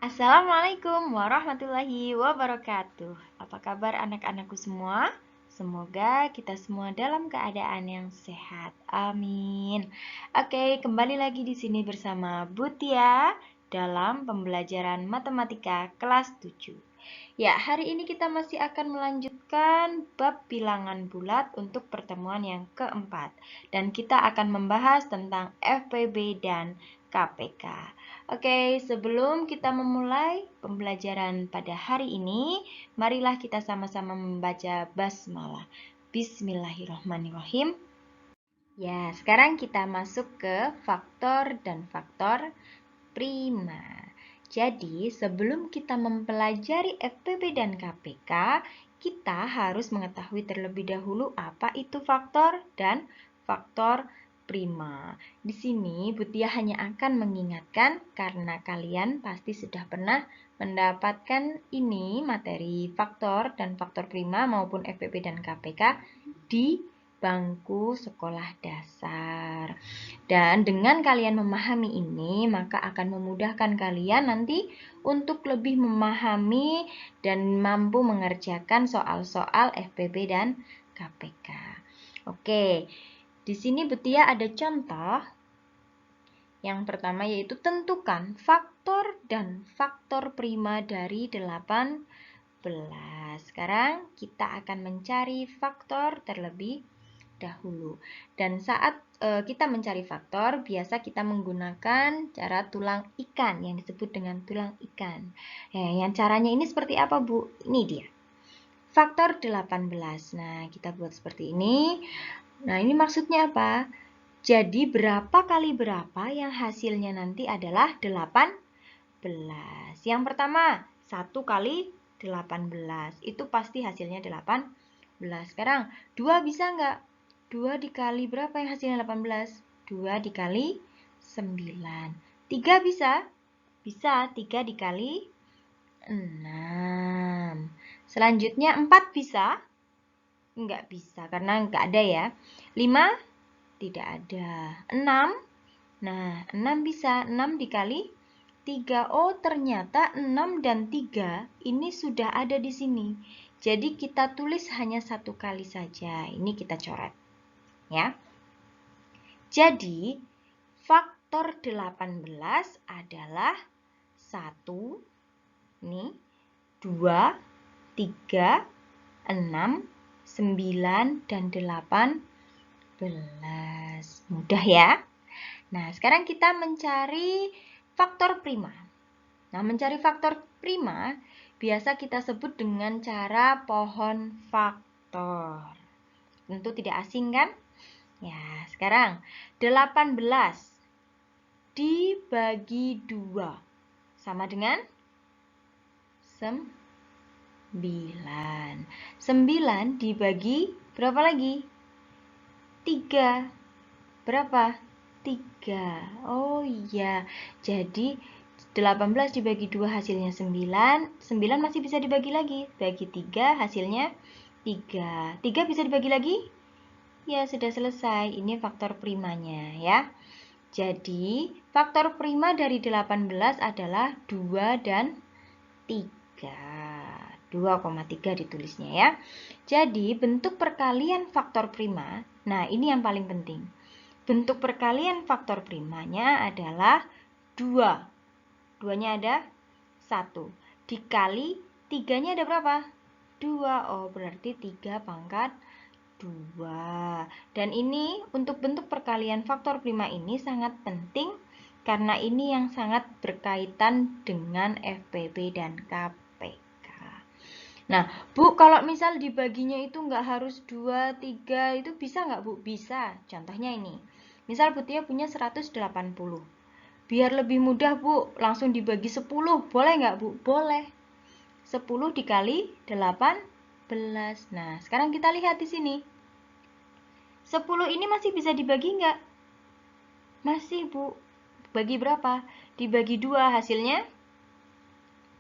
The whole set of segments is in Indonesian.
Assalamualaikum warahmatullahi wabarakatuh. Apa kabar anak-anakku semua? Semoga kita semua dalam keadaan yang sehat. Amin. Oke, kembali lagi di sini bersama Butia dalam pembelajaran matematika kelas 7. Ya, hari ini kita masih akan melanjutkan bab bilangan bulat untuk pertemuan yang keempat. Dan kita akan membahas tentang FPB dan KPK. Oke, sebelum kita memulai pembelajaran pada hari ini, marilah kita sama-sama membaca basmalah. Bismillahirrahmanirrahim. Ya, sekarang kita masuk ke faktor dan faktor prima. Jadi, sebelum kita mempelajari FPB dan KPK, kita harus mengetahui terlebih dahulu apa itu faktor dan faktor prima. Di sini Butia hanya akan mengingatkan karena kalian pasti sudah pernah mendapatkan ini materi faktor dan faktor prima maupun FPB dan KPK di bangku sekolah dasar. Dan dengan kalian memahami ini, maka akan memudahkan kalian nanti untuk lebih memahami dan mampu mengerjakan soal-soal FPB dan KPK. Oke, di sini Butia ada contoh. Yang pertama yaitu tentukan faktor dan faktor prima dari 18. Sekarang kita akan mencari faktor terlebih dahulu. Dan saat kita mencari faktor, biasa kita menggunakan cara tulang ikan yang disebut dengan tulang ikan. Yang caranya ini seperti apa, Bu? Ini dia. Faktor 18. Nah, kita buat seperti ini. Nah, ini maksudnya apa? Jadi berapa kali berapa yang hasilnya nanti adalah 18. Yang pertama, 1 kali 18. Itu pasti hasilnya 18. Sekarang, 2 bisa nggak? 2 dikali berapa yang hasilnya 18? 2 dikali 9. 3 bisa? Bisa, 3 dikali 6. Selanjutnya 4 bisa? Enggak bisa, karena enggak ada ya. 5? Tidak ada. 6? Nah, 6 bisa. 6 dikali 3. Oh, ternyata 6 dan 3 ini sudah ada di sini. Jadi kita tulis hanya 1 kali saja. Ini kita coret. Ya. Jadi, faktor 18 adalah 1, ini, 2, 3, 6, 9, dan 18. Mudah ya? Nah, sekarang kita mencari faktor prima. Nah, mencari faktor prima biasa kita sebut dengan cara pohon faktor. Tentu tidak asing kan? Ya, sekarang 18 dibagi 2 sama dengan 9. 9 dibagi berapa lagi? 3. Berapa? 3. Oh iya, jadi 18 dibagi 2 hasilnya 9. 9 masih bisa dibagi lagi. Bagi 3 hasilnya 3. 3 bisa dibagi lagi? Ya, sudah selesai. Ini faktor primanya ya. Jadi, faktor prima dari 18 adalah 2 dan 3. 2,3 ditulisnya ya. Jadi, bentuk perkalian faktor prima. Nah, ini yang paling penting. Bentuk perkalian faktor primanya adalah 2. 2-nya ada 1. Dikali 3-nya ada berapa? 2. Oh, berarti 3 pangkat 2. Dan ini untuk bentuk perkalian faktor prima ini sangat penting karena ini yang sangat berkaitan dengan FPB dan KPK. Nah, Bu, kalau misal dibaginya itu nggak harus 2, 3, itu bisa nggak, Bu? Bisa. Contohnya ini. Misal Butia punya 180. Biar lebih mudah, Bu, langsung dibagi 10. Boleh nggak, Bu? Boleh. 10 dikali 18. Nah, sekarang kita lihat di sini. 10 ini masih bisa dibagi nggak? Masih, Bu. Bagi berapa? Dibagi 2, hasilnya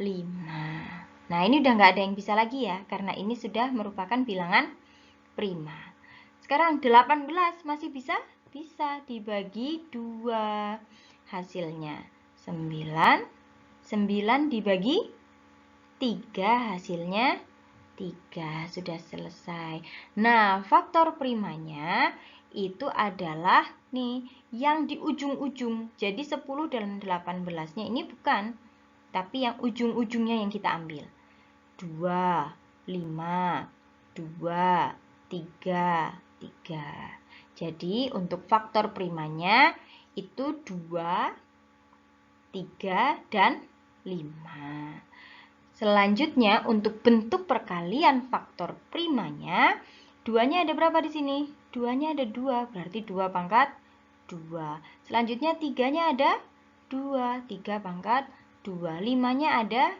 5. Nah, ini udah nggak ada yang bisa lagi ya, karena ini sudah merupakan bilangan prima. Sekarang 18 masih bisa? Bisa dibagi 2. Hasilnya 9, 9 dibagi 3 hasilnya 3. Sudah selesai. Nah, faktor primanya itu adalah nih yang di ujung-ujung. Jadi 10 dan 18-nya ini bukan, tapi yang ujung-ujungnya yang kita ambil. 2, 5, 2, 3, 3. Jadi untuk faktor primanya itu 2, 3, dan 5. Selanjutnya untuk bentuk perkalian faktor primanya, 2-nya ada berapa di sini? 2-nya ada 2, berarti 2 pangkat 2. Selanjutnya 3-nya ada 2, 3 pangkat 2. 5-nya ada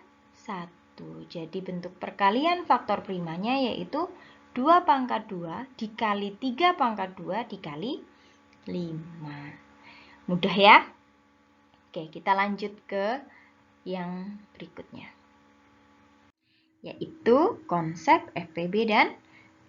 1. Jadi bentuk perkalian faktor primanya yaitu 2 pangkat 2 dikali 3 pangkat 2 dikali 5. Mudah ya? Oke, kita lanjut ke yang berikutnya, yaitu konsep FPB dan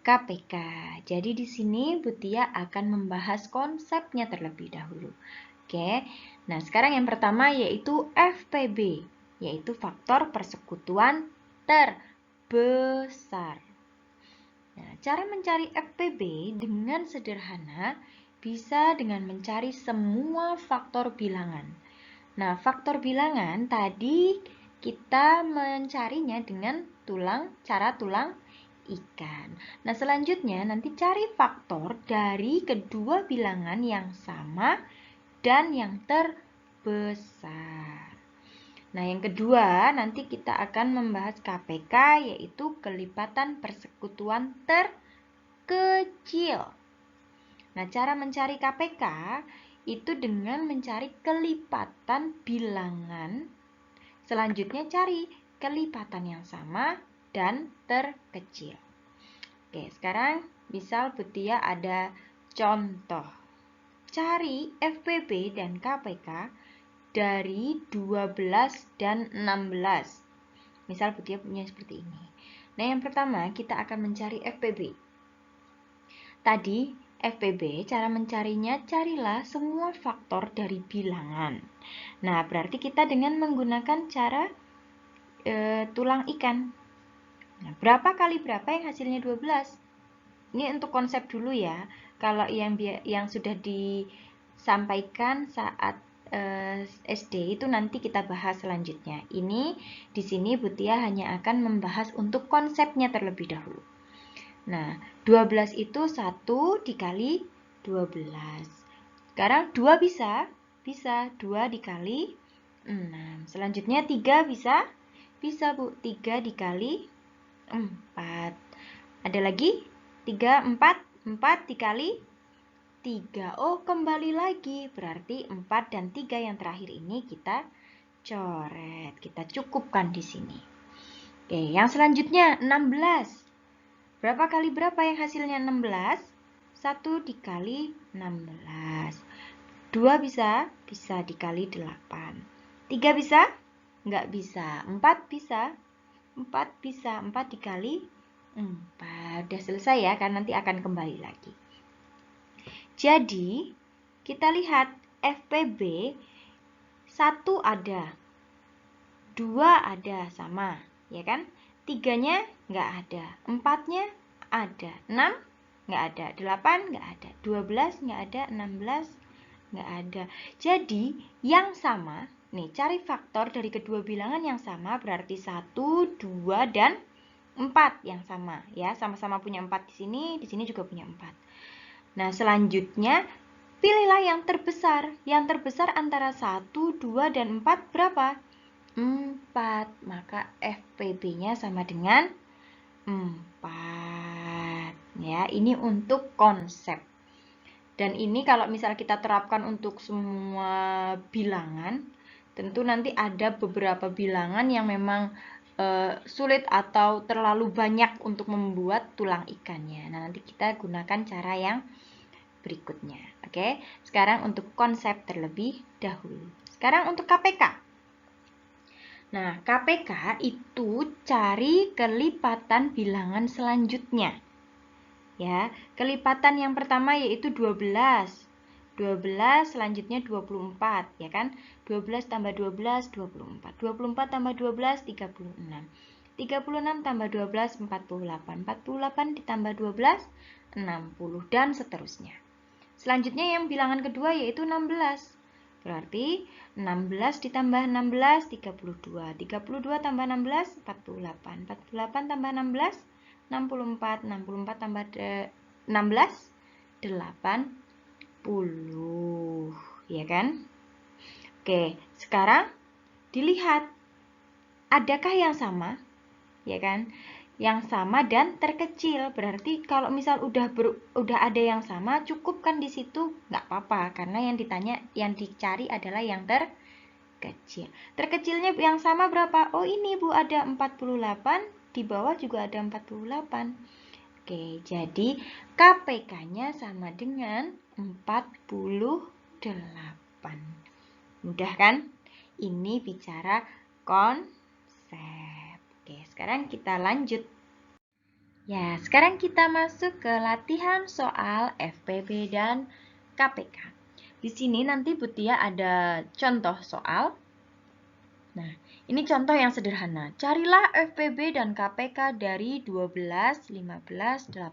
KPK. Jadi di sini Bu Tia akan membahas konsepnya terlebih dahulu. Oke. Nah, sekarang yang pertama yaitu FPB, yaitu faktor persekutuan terbesar. Nah, cara mencari FPB dengan sederhana bisa dengan mencari semua faktor bilangan. Nah, faktor bilangan tadi kita mencarinya dengan cara tulang ikan. Nah, selanjutnya nanti cari faktor dari kedua bilangan yang sama dan yang terbesar. Nah, yang kedua nanti kita akan membahas KPK, yaitu kelipatan persekutuan terkecil. Nah, cara mencari KPK itu dengan mencari kelipatan bilangan. Selanjutnya cari kelipatan yang sama dan terkecil. Oke, sekarang misal Bu Tia ada contoh. Cari FPB dan KPK dari 12 dan 16. Misal Bu Tia punya seperti ini. Nah, yang pertama kita akan mencari FPB. Tadi FPB, cara mencarinya, carilah semua faktor dari bilangan. Nah, berarti kita dengan menggunakan cara tulang ikan. Nah, berapa kali berapa yang hasilnya 12? Ini untuk konsep dulu ya. Kalau yang sudah disampaikan saat SD itu nanti kita bahas selanjutnya. Ini di sini Bu Tia hanya akan membahas untuk konsepnya terlebih dahulu. Nah, 12 itu 1 dikali 12. Sekarang 2 bisa? Bisa. 2 dikali 6. Selanjutnya 3 bisa? Bisa, Bu. 3 dikali 4. Ada lagi? 3, 4. 4 dikali 3. Oh, kembali lagi. Berarti 4 dan 3 yang terakhir ini kita coret. Kita cukupkan di sini. Oke, yang selanjutnya 16. Berapa kali berapa yang hasilnya 16? 1 dikali 16. 2 bisa? Bisa dikali 8. 3 bisa? Enggak bisa. 4 bisa? 4 bisa. 4 dikali 4. Udah selesai ya, kan nanti akan kembali lagi. Jadi, kita lihat FPB 1 ada. 2 ada, sama. Ya kan? 3-nya nggak ada, 4-nya ada, 6 nggak ada, 8 nggak ada, 12 nggak ada, 16 nggak ada. Jadi yang sama, nih cari faktor dari kedua bilangan yang sama berarti 1, 2, dan 4 yang sama ya, sama-sama punya 4 di sini juga punya 4. Nah, selanjutnya pilihlah yang terbesar. Yang terbesar antara 1, 2, dan 4 berapa? 4, maka FPB-nya sama dengan 4 ya. Ini untuk konsep. Dan ini kalau misal kita terapkan untuk semua bilangan, tentu nanti ada beberapa bilangan yang memang sulit atau terlalu banyak untuk membuat tulang ikannya. Nah, nanti kita gunakan cara yang berikutnya. Oke, sekarang untuk konsep terlebih dahulu. Sekarang untuk KPK. Nah, KPK itu cari kelipatan bilangan selanjutnya. Ya, kelipatan yang pertama yaitu 12. 12 selanjutnya 24, ya kan? 12 tambah 12, 24. 24 tambah 12, 36. 36 tambah 12, 48. 48 ditambah 12, 60. Dan seterusnya. Selanjutnya yang bilangan kedua yaitu 16. Berarti 16 ditambah 16, 32. 32 tambah 16, 48. 48 tambah 16, 64. 64 tambah 16, 80. Ya kan? Oke, sekarang dilihat. Adakah yang sama? Ya kan? Yang sama dan terkecil. Berarti kalau misal udah ada yang sama, cukup kan di situ? Nggak apa-apa, karena yang dicari adalah yang terkecil. Terkecilnya yang sama berapa? Oh, ini Bu, ada 48, di bawah juga ada 48. Oke, jadi KPK-nya sama dengan 48. Mudah kan? Ini bicara konsep. Oke, sekarang kita lanjut. Ya, sekarang kita masuk ke latihan soal FPB dan KPK. Di sini nanti Bu Tia ada contoh soal. Nah, ini contoh yang sederhana. Carilah FPB dan KPK dari 12, 15, 18.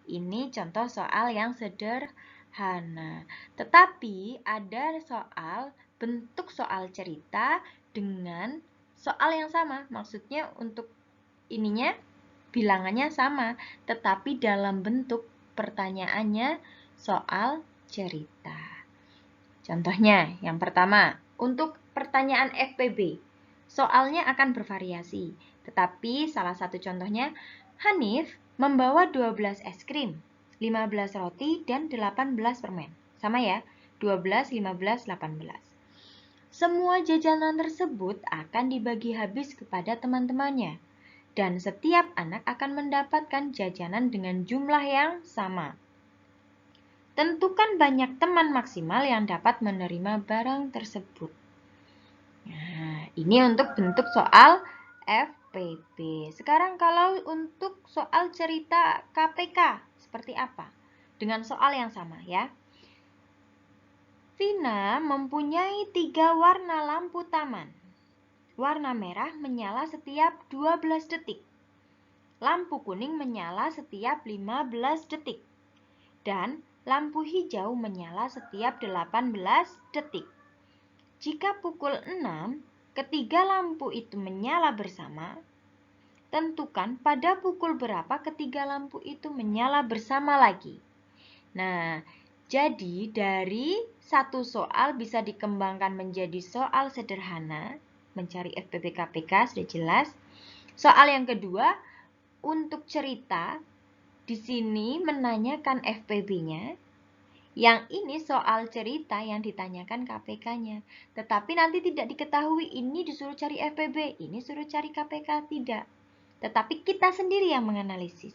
Ini contoh soal yang sederhana. Tetapi ada soal bentuk soal cerita dengan soal yang sama. Maksudnya untuk ininya bilangannya sama, tetapi dalam bentuk pertanyaannya soal cerita. Contohnya, yang pertama, untuk pertanyaan FPB, soalnya akan bervariasi. Tetapi salah satu contohnya, Hanif membawa 12 es krim, 15 roti, dan 18 permen. Sama ya, 12, 15, 18. Semua jajanan tersebut akan dibagi habis kepada teman-temannya. Dan setiap anak akan mendapatkan jajanan dengan jumlah yang sama. Tentukan banyak teman maksimal yang dapat menerima barang tersebut. Nah, ini untuk bentuk soal FPB. Sekarang kalau untuk soal cerita KPK, seperti apa? Dengan soal yang sama ya. Vina mempunyai 3 warna lampu taman. Warna merah menyala setiap 12 detik. Lampu kuning menyala setiap 15 detik. Dan lampu hijau menyala setiap 18 detik. Jika pukul 6, ketiga lampu itu menyala bersama, tentukan pada pukul berapa ketiga lampu itu menyala bersama lagi. Nah, jadi dari satu soal bisa dikembangkan menjadi soal sederhana, mencari FPB KPK sudah jelas. Soal yang kedua, untuk cerita, di sini menanyakan FPB-nya. Yang ini soal cerita yang ditanyakan KPK-nya. Tetapi nanti tidak diketahui ini disuruh cari FPB, ini suruh cari KPK, tidak. Tetapi kita sendiri yang menganalisis.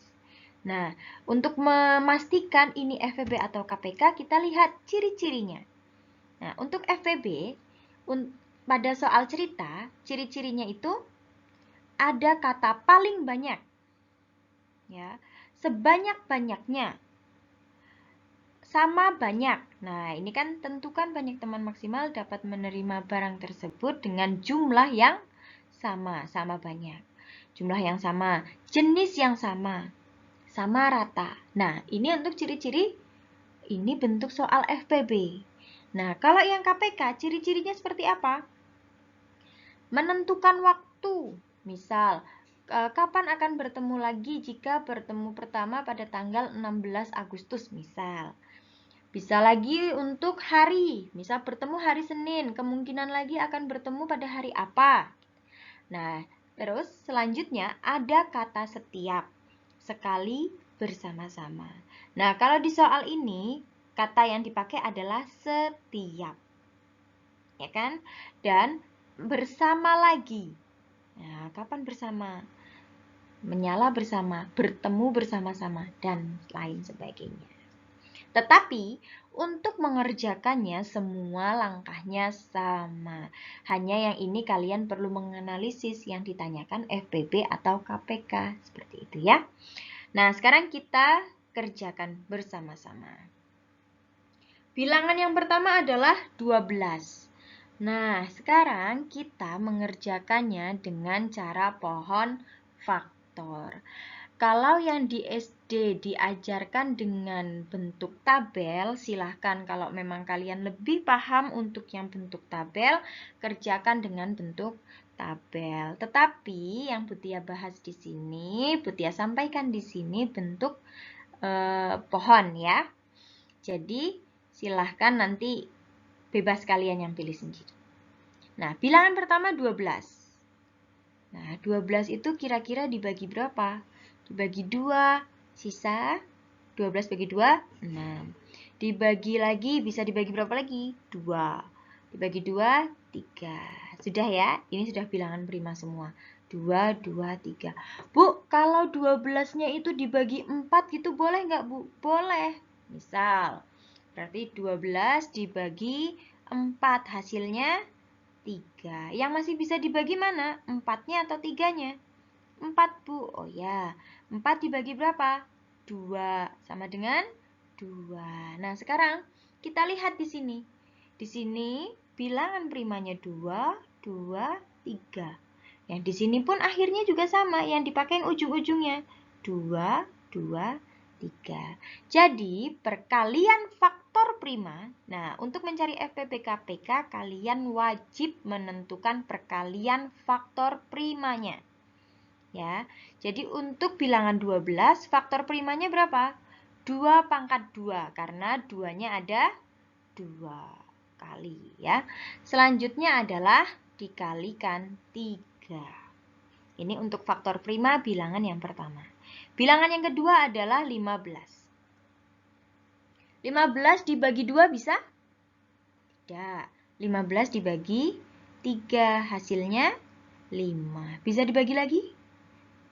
Nah, untuk memastikan ini FPB atau KPK, kita lihat ciri-cirinya. Nah, untuk FPB, pada soal cerita, ciri-cirinya itu ada kata paling banyak. Ya, sebanyak-banyaknya. Sama banyak. Nah, ini kan tentukan banyak teman maksimal dapat menerima barang tersebut dengan jumlah yang sama, sama banyak. Jumlah yang sama, jenis yang sama, sama rata. Nah, ini untuk ciri-ciri, ini bentuk soal FPB. Nah, kalau yang KPK, ciri-cirinya seperti apa? Menentukan waktu. Misal, kapan akan bertemu lagi jika bertemu pertama pada tanggal 16 Agustus, misal. Bisa lagi untuk hari, misal bertemu hari Senin, kemungkinan lagi akan bertemu pada hari apa. Nah, terus selanjutnya ada kata setiap, sekali bersama-sama. Nah, kalau di soal ini, kata yang dipakai adalah setiap. Ya kan? Dan bersama lagi. Nah, kapan bersama? Menyala bersama, bertemu bersama-sama, dan lain sebagainya. Tetapi untuk mengerjakannya semua langkahnya sama. Hanya yang ini kalian perlu menganalisis yang ditanyakan FPB atau KPK. Seperti itu ya. Nah, sekarang kita kerjakan bersama-sama. Bilangan yang pertama adalah 12. Nah, sekarang kita mengerjakannya dengan cara pohon faktor. Kalau yang di SD diajarkan dengan bentuk tabel, silahkan kalau memang kalian lebih paham untuk yang bentuk tabel, kerjakan dengan bentuk tabel. Tetapi yang Butia bahas di sini, Butia sampaikan di sini bentuk pohon ya. Jadi, silahkan nanti bebas kalian yang pilih sendiri. Nah, bilangan pertama 12. Nah, 12 itu kira-kira dibagi berapa? Dibagi 2, sisa 12 bagi 2, 6. Dibagi lagi, bisa dibagi berapa lagi? 2. Dibagi 2, 3. Sudah ya, ini sudah bilangan prima semua. 2, 2, 3. Bu, kalau 12-nya itu dibagi 4 gitu boleh nggak, Bu? Boleh. Misal, berarti 12 dibagi 4, hasilnya 3. Yang masih bisa dibagi mana? 4-nya atau 3-nya? 4, Bu. Oh ya, 4 dibagi berapa? 2. Sama dengan 2. Nah, sekarang kita lihat di sini. Di sini bilangan primanya 2, 2, 3. Yang di sini pun akhirnya juga sama, yang dipakai yang ujung-ujungnya. 2, 2, 3. Jadi, perkalian faktor prima. Nah, untuk mencari FPB-KPK, kalian wajib menentukan perkalian faktor primanya. Ya, jadi untuk bilangan 12, faktor primanya berapa? 2 pangkat 2, karena 2-nya ada 2 kali ya. Selanjutnya adalah dikalikan 3. Ini untuk faktor prima bilangan yang pertama. Bilangan yang kedua adalah 15. 15 dibagi 2 bisa? Tidak. 15 dibagi 3, hasilnya 5. Bisa dibagi lagi?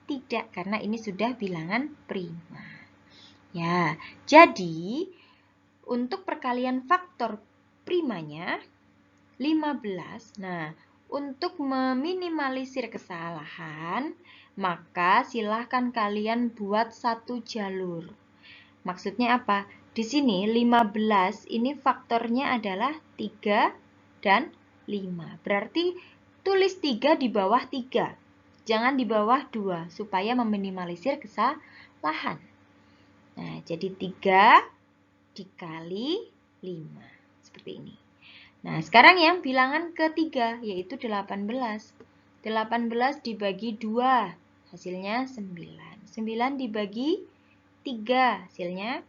Tidak, karena ini sudah bilangan prima. Ya, jadi untuk perkalian faktor primanya 15. Nah, untuk meminimalisir kesalahan, maka silahkan kalian buat satu jalur. Maksudnya apa? Di sini 15 ini faktornya adalah 3 dan 5. Berarti tulis 3 di bawah 3. Jangan di bawah 2 supaya meminimalisir kesalahan. Nah, jadi 3 dikali 5. Seperti ini. Nah, sekarang yang bilangan ketiga yaitu 18. 18 dibagi 2, hasilnya 9. 9 dibagi 3, hasilnya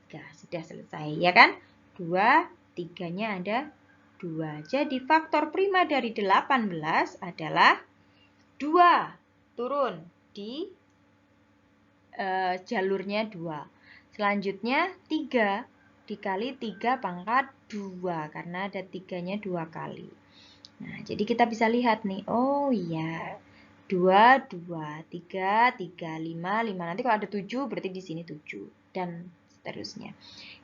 3. Sudah selesai, ya kan? 2, 3-nya ada 2. Jadi faktor prima dari 18 adalah 2. Turun di jalurnya 2. Selanjutnya 3 dikali 3 pangkat 2 karena ada 3-nya 2 kali. Nah, jadi kita bisa lihat nih. Oh iya. 2, 2, 3, 3, 5, 5. Nanti kalau ada 7 berarti di sini 7 dan seterusnya.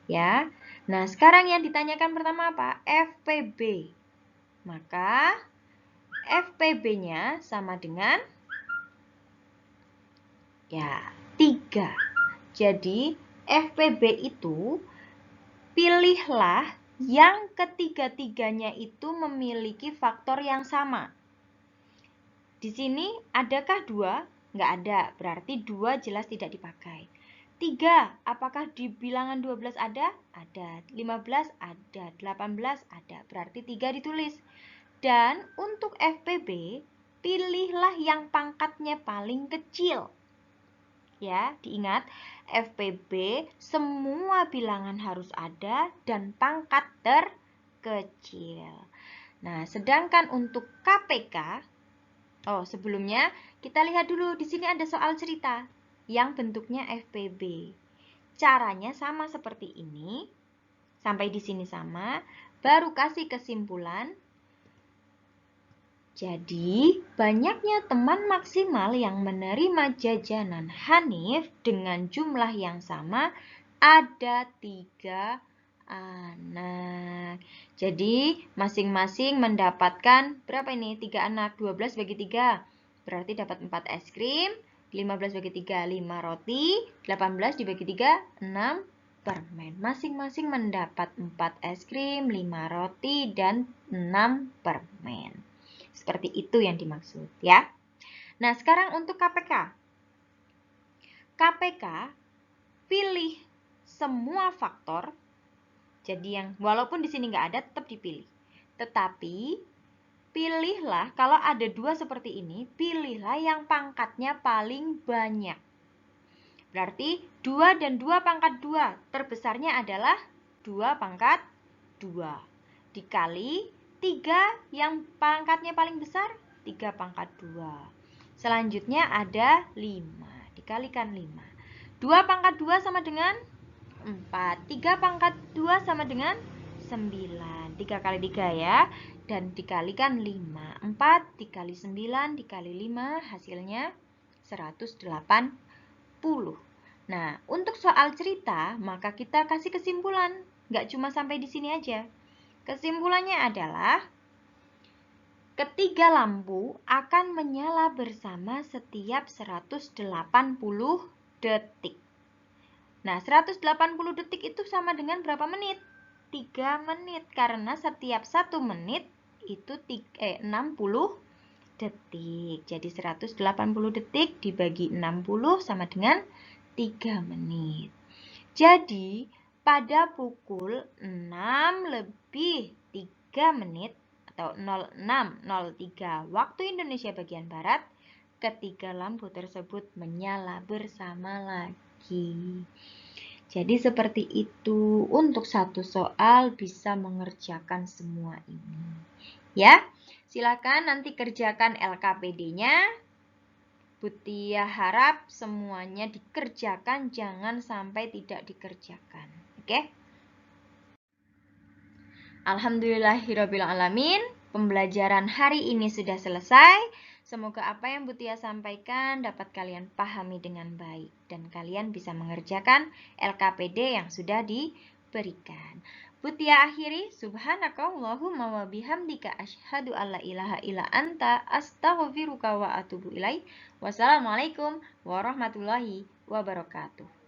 Ya. Nah, sekarang yang ditanyakan pertama apa? FPB. Maka FPB-nya sama dengan ya 3. Jadi FPB itu pilihlah yang ketiga-tiganya itu memiliki faktor yang sama. Di sini adakah 2? Nggak ada, berarti 2 jelas tidak dipakai. 3, apakah di bilangan 12 ada? Ada. 15 ada. 18 ada. Berarti 3 ditulis. Dan untuk FPB, pilihlah yang pangkatnya paling kecil. Ya, diingat, FPB semua bilangan harus ada dan pangkat terkecil. Nah, sedangkan untuk KPK, sebelumnya kita lihat dulu di sini ada soal cerita yang bentuknya FPB. Caranya sama seperti ini. Sampai di sini sama, baru kasih kesimpulan. Jadi, banyaknya teman maksimal yang menerima jajanan Hanif dengan jumlah yang sama ada 3 anak. Jadi, masing-masing mendapatkan berapa ini? 3 anak. 12 bagi 3. Berarti dapat 4 es krim. 15 bagi 3, 5 roti. 18 dibagi 3, 6 permen. Masing-masing mendapat 4 es krim, 5 roti, dan 6 permen. Seperti itu yang dimaksud ya. Nah, sekarang untuk KPK. KPK pilih semua faktor. Jadi yang walaupun di sini nggak ada tetap dipilih. Tetapi pilihlah kalau ada 2 seperti ini, pilihlah yang pangkatnya paling banyak. Berarti 2 dan 2 pangkat 2. Terbesarnya adalah 2 pangkat 2. Dikali 3 yang pangkatnya paling besar, 3 pangkat 2. Selanjutnya ada 5. Dikalikan 5. 2 pangkat 2 sama dengan 4. 3 pangkat 2 sama dengan 9. 3 kali 3 ya. Dan dikalikan 5. 4 dikali 9 dikali 5 hasilnya 180. Nah, untuk soal cerita, maka kita kasih kesimpulan. Nggak cuma sampai di sini aja. Kesimpulannya adalah, ketiga lampu akan menyala bersama setiap 180 detik. Nah, 180 detik itu sama dengan berapa menit? 3 menit, karena setiap 1 menit itu 60 detik. Jadi 180 detik dibagi 60 sama dengan 3 menit. Jadi pada pukul 6 lebih 3 menit atau 06.03 waktu Indonesia bagian Barat, ketiga lampu tersebut menyala bersama lagi. Jadi seperti itu, untuk satu soal bisa mengerjakan semua ini. Ya, silakan nanti kerjakan LKPD-nya. Butia harap semuanya dikerjakan, jangan sampai tidak dikerjakan. Oke? Alhamdulillahirrabbilalamin, pembelajaran hari ini sudah selesai. Semoga apa yang Butia sampaikan dapat kalian pahami dengan baik dan kalian bisa mengerjakan LKPD yang sudah diberikan. Butia akhiri, subhanakallahumma wa bihamdika asyhadu alla ilaha illa anta astaghfiruka wa atubu ilaik. Wassalamualaikum warahmatullahi wabarakatuh.